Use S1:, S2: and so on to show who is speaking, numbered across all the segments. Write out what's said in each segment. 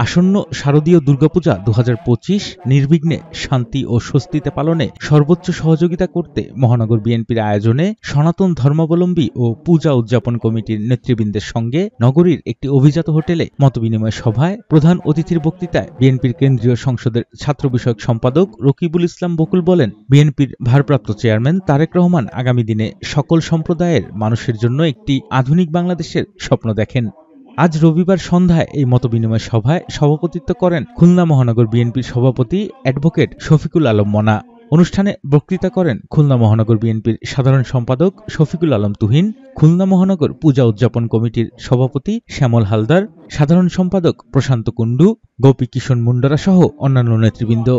S1: আসন্ন শারদীয় দুর্গাপূজা 2025 নির্বিঘ্নে শান্তি ও স্বস্তিতে পালনে সর্বোচ্চ সহযোগিতা করতে মহানগর বিএনপির আয়োজনে সনাতন ধর্মাবলম্বী ও পূজা উদযাপন কমিটির নেতৃবৃন্দের সঙ্গে নগরীর একটি অভিজাত হোটেলে মতবিনিময় সভায় প্রধান অতিথির বক্তৃতায় বিএনপির কেন্দ্রীয় সংসদের ছাত্র বিষয়ক সম্পাদক রকিবুল ইসলাম বকুল বলেন, বিএনপির ভারপ্রাপ্ত চেয়ারম্যান তারেক রহমান আগামী দিনে সকল সম্প্রদায়ের মানুষের জন্য একটি আধুনিক বাংলাদেশের স্বপ্ন দেখেন। আজ রবিবার সন্ধ্যায় এই মতবিনিময় সভায় সভাপতিত্ব করেন খুলনা মহানগর বিএনপির সভাপতি অ্যাডভোকেট শফিকুল আলম মনা। অনুষ্ঠানে বক্তৃতা করেন খুলনা মহানগর বিএনপির সাধারণ সম্পাদক শফিকুল আলম তুহিন, খুলনা মহানগর পূজা উদযাপন কমিটির সভাপতি শ্যামল হালদার, সাধারণ সম্পাদক প্রশান্ত কুণ্ডু, গোপী কিশন মুন্ডারা সহ অন্যান্য নেতৃবৃন্দ।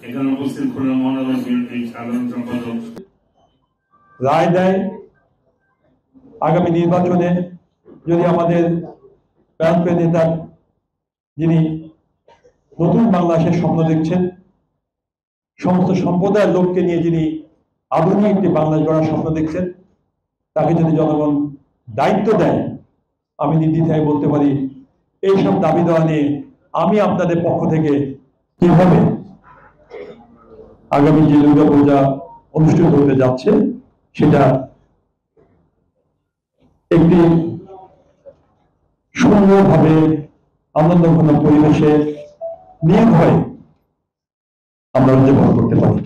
S2: এখানে উপস্থিত খুলনা মহানগর বিএনপির সাধারণ সম্পাদক
S3: রায় দেয় আগামী নির্বাচনে যদি আমাদের প্রাণপ্রিয় নেতা যিনি নতুন বাংলাদেশের স্বপ্ন দেখছেন, সমস্ত সম্প্রদায়ের লোককে নিয়ে যিনি আধুনিক একটি বাংলাদেশ গড়ার স্বপ্ন দেখছেন, তাকে যদি জনগণ দায়িত্ব দেয়, আমি নির্দ্বিধায় বলতে পারি এইসব দাবি দেওয়া নিয়ে আমি আপনাদের পক্ষ থেকে কিভাবে আগামী যে দুর্গাপূজা অনুষ্ঠিত হতে যাচ্ছে সেটা একটি সুন্দরভাবে আনন্দঘন পরিবেশে নির্ভয়ে আমরা উদযাপন করতে পারি।